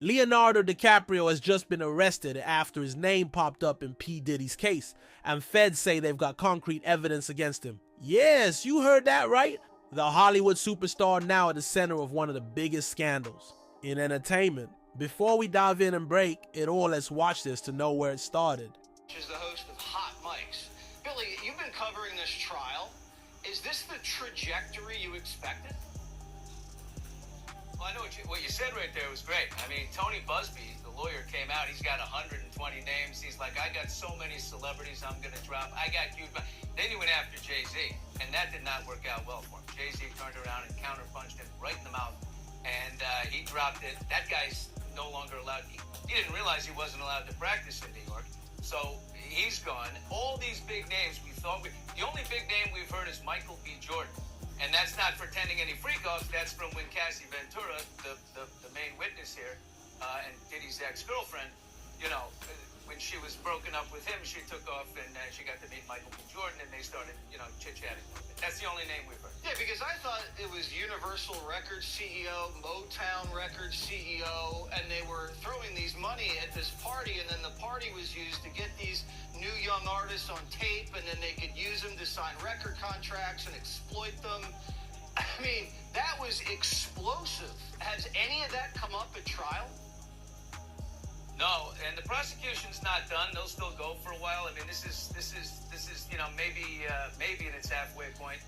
Leonardo DiCaprio has just been arrested after his name popped up in P. Diddy's case, and feds say they've got concrete evidence against him. Yes, you heard that right. The Hollywood superstar now at the center of one of the biggest scandals in entertainment. Before we dive in and break it all, let's watch this to know where it started. Is the host of Hot Mics. Billy, you've been covering this trial. Is this the trajectory you expected? Well, I know what you said right there was great. I mean, Tony Busby, the lawyer, came out. He's got 120 names. He's like, I got so many celebrities I'm going to drop. I got huge. Then he went after Jay-Z, and that did not work out well for him. Jay-Z turned around and counterpunched him right in the mouth, and he dropped it. That guy's no longer allowed. He didn't realize he wasn't allowed to practice in New York, so he's gone. All these big names we thought the only big name we've heard is Michael B. Jordan. And that's not pretending any freak-offs. That's from when Cassie Ventura, the main witness here, and Diddy's ex-girlfriend, you know, when she was broken up with him, she took off and she got to meet Michael B. Jordan, and they started, you know, chit-chatting. That's the only name we've heard. Yeah, because I thought it was Universal Records CEO, Motown Records CEO, and they were throwing these money at this party, and then the party was used to get these new young artists on tape, and then they could use them to sign record contracts and exploit them. I mean, that was explosive. Has any of that come up at trial? No, and the prosecution's not done. They'll still go for a while. I mean, this is you know, maybe in its halfway point.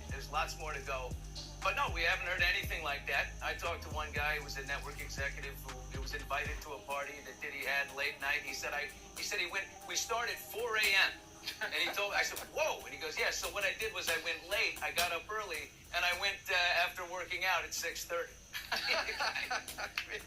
There's lots more to go. But no, we haven't heard anything like that. I talked to one guy who was a network executive who was invited to a party that Diddy had late night. He said he went. We started 4 a.m. And I said, whoa. And he goes, yeah. So what I did was I went late. I got up early, and I went after working out at 6:30.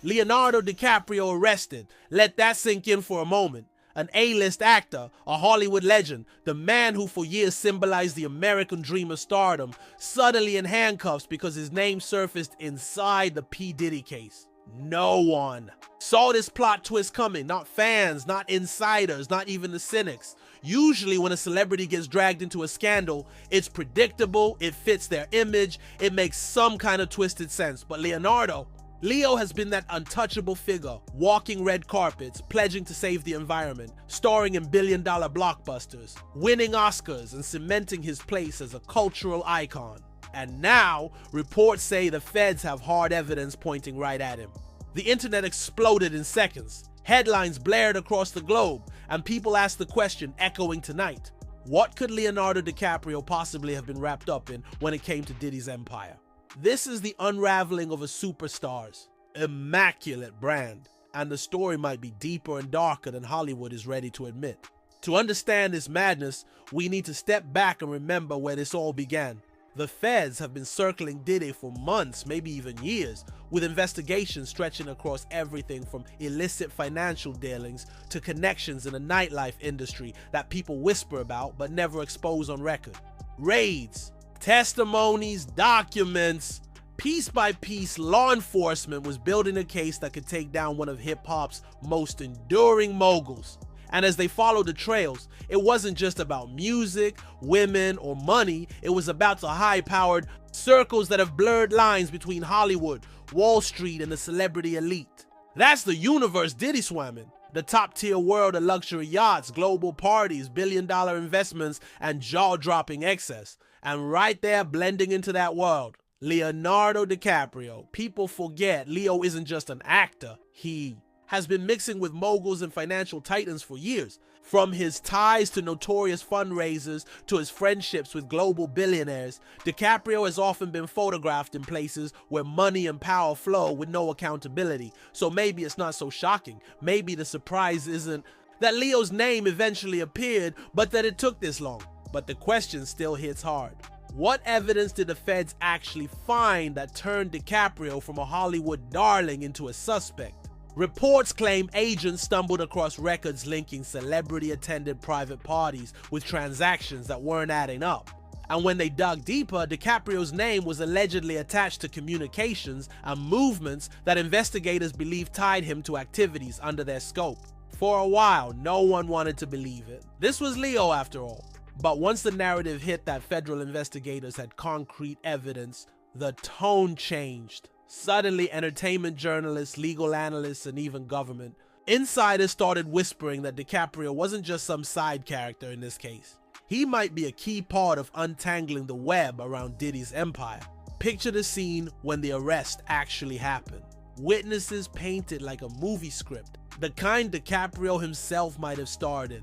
Leonardo DiCaprio arrested. Let that sink in for a moment. An A-list actor, a Hollywood legend, the man who for years symbolized the American dream of stardom, suddenly in handcuffs because his name surfaced inside the P. Diddy case. No one saw this plot twist coming. Not fans, not insiders, not even the cynics. Usually when a celebrity gets dragged into a scandal, it's predictable, it fits their image, it makes some kind of twisted sense. But Leo has been that untouchable figure, walking red carpets, pledging to save the environment, starring in billion-dollar blockbusters, winning Oscars, and cementing his place as a cultural icon. And now, reports say the feds have hard evidence pointing right at him. The internet exploded in seconds. Headlines blared across the globe, and people asked the question echoing tonight: what could Leonardo DiCaprio possibly have been wrapped up in when it came to Diddy's empire? This is the unraveling of a superstar's immaculate brand, and the story might be deeper and darker than Hollywood is ready to admit. To understand this madness, we need to step back and remember where this all began. The feds have been circling Diddy for months, maybe even years, with investigations stretching across everything from illicit financial dealings to connections in the nightlife industry that people whisper about but never expose on record. Raids, testimonies, documents. Piece by piece, law enforcement was building a case that could take down one of hip-hop's most enduring moguls. And as they followed the trails, it wasn't just about music, women, or money. It was about the high-powered circles that have blurred lines between Hollywood, Wall Street, and the celebrity elite. That's the universe Diddy swam in. The top-tier world of luxury yachts, global parties, billion-dollar investments, and jaw-dropping excess. And right there, blending into that world, Leonardo DiCaprio. People forget Leo isn't just an actor. He has been mixing with moguls and financial titans for years. From his ties to notorious fundraisers to his friendships with global billionaires, DiCaprio has often been photographed in places where money and power flow with no accountability. So maybe it's not so shocking. Maybe the surprise isn't that Leo's name eventually appeared, but that it took this long. But the question still hits hard. What evidence did the feds actually find that turned DiCaprio from a Hollywood darling into a suspect? Reports claim agents stumbled across records linking celebrity-attended private parties with transactions that weren't adding up. And when they dug deeper, DiCaprio's name was allegedly attached to communications and movements that investigators believe tied him to activities under their scope. For a while, no one wanted to believe it. This was Leo after all. But once the narrative hit that federal investigators had concrete evidence, the tone changed. Suddenly, entertainment journalists, legal analysts, and even government insiders started whispering that DiCaprio wasn't just some side character in this case. He might be a key part of untangling the web around Diddy's empire. Picture the scene when the arrest actually happened. Witnesses painted like a movie script, the kind DiCaprio himself might have starred in.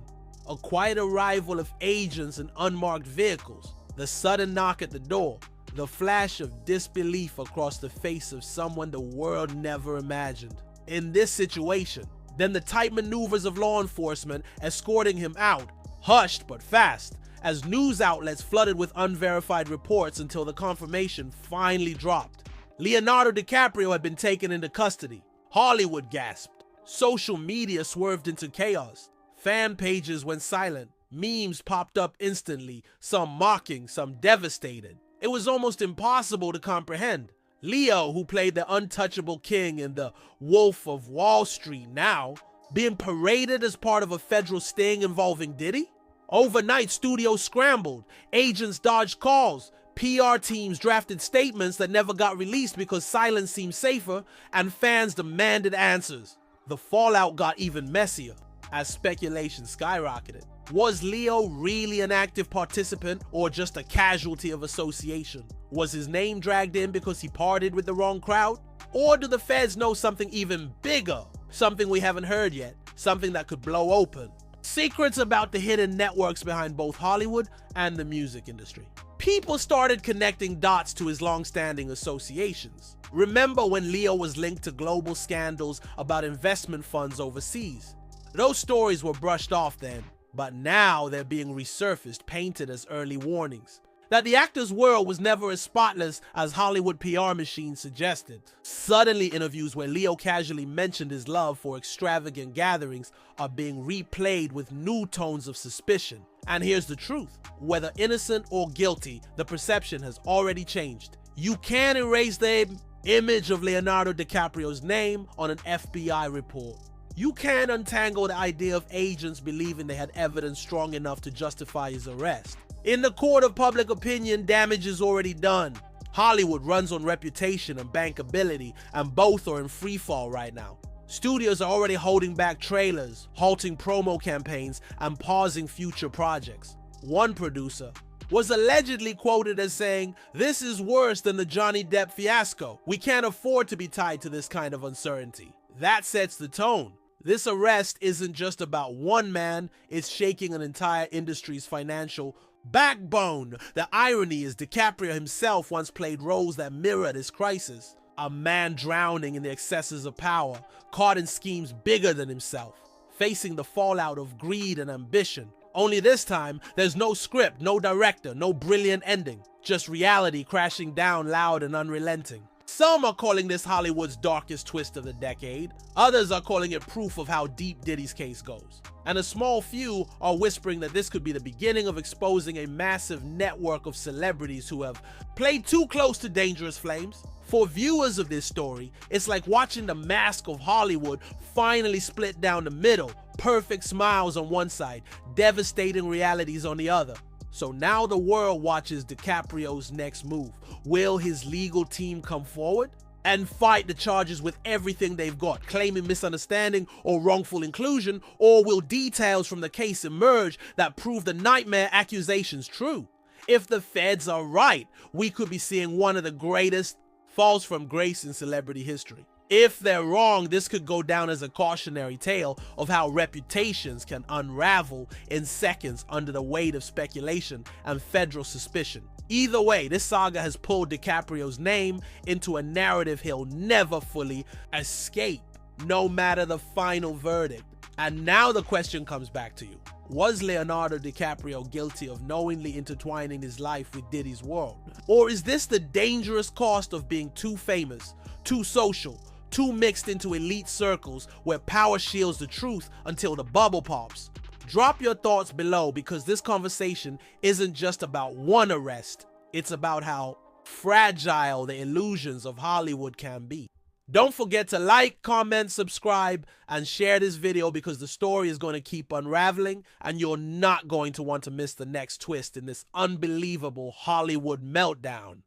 A quiet arrival of agents in unmarked vehicles, the sudden knock at the door, the flash of disbelief across the face of someone the world never imagined. In this situation, then the tight maneuvers of law enforcement escorting him out, hushed but fast, as news outlets flooded with unverified reports until the confirmation finally dropped. Leonardo DiCaprio had been taken into custody. Hollywood gasped. Social media swerved into chaos. Fan pages went silent. Memes popped up instantly, some mocking, some devastated. It was almost impossible to comprehend. Leo, who played the untouchable king in The Wolf of Wall Street now, being paraded as part of a federal sting involving Diddy? Overnight, studios scrambled, agents dodged calls, PR teams drafted statements that never got released because silence seemed safer, and fans demanded answers. The fallout got even messier as speculation skyrocketed. Was Leo really an active participant or just a casualty of association? Was his name dragged in because he partied with the wrong crowd? Or do the feds know something even bigger? Something we haven't heard yet, something that could blow open. Secrets about the hidden networks behind both Hollywood and the music industry. People started connecting dots to his long-standing associations. Remember when Leo was linked to global scandals about investment funds overseas? Those stories were brushed off then, but now they're being resurfaced, painted as early warnings. That the actor's world was never as spotless as Hollywood PR machines suggested. Suddenly, interviews where Leo casually mentioned his love for extravagant gatherings are being replayed with new tones of suspicion. And here's the truth. Whether innocent or guilty, the perception has already changed. You can't erase the image of Leonardo DiCaprio's name on an FBI report. You can't untangle the idea of agents believing they had evidence strong enough to justify his arrest. In the court of public opinion, damage is already done. Hollywood runs on reputation and bankability, and both are in freefall right now. Studios are already holding back trailers, halting promo campaigns, and pausing future projects. One producer was allegedly quoted as saying, "This is worse than the Johnny Depp fiasco. We can't afford to be tied to this kind of uncertainty." That sets the tone. This arrest isn't just about one man, it's shaking an entire industry's financial backbone. The irony is DiCaprio himself once played roles that mirror this crisis. A man drowning in the excesses of power, caught in schemes bigger than himself, facing the fallout of greed and ambition. Only this time, there's no script, no director, no brilliant ending, just reality crashing down loud and unrelenting. Some are calling this Hollywood's darkest twist of the decade. Others are calling it proof of how deep Diddy's case goes. And a small few are whispering that this could be the beginning of exposing a massive network of celebrities who have played too close to dangerous flames. For viewers of this story, it's like watching the mask of Hollywood finally split down the middle. Perfect smiles on one side, devastating realities on the other. So now the world watches DiCaprio's next move. Will his legal team come forward and fight the charges with everything they've got, claiming misunderstanding or wrongful inclusion, or will details from the case emerge that prove the nightmare accusations true? If the feds are right, we could be seeing one of the greatest falls from grace in celebrity history. If they're wrong, this could go down as a cautionary tale of how reputations can unravel in seconds under the weight of speculation and federal suspicion. Either way, this saga has pulled DiCaprio's name into a narrative he'll never fully escape, no matter the final verdict. And now the question comes back to you. Was Leonardo DiCaprio guilty of knowingly intertwining his life with Diddy's world? Or is this the dangerous cost of being too famous, too social, too mixed into elite circles where power shields the truth until the bubble pops? Drop your thoughts below, because this conversation isn't just about one arrest. It's about how fragile the illusions of Hollywood can be. Don't forget to like, comment, subscribe, and share this video, because the story is going to keep unraveling and you're not going to want to miss the next twist in this unbelievable Hollywood meltdown.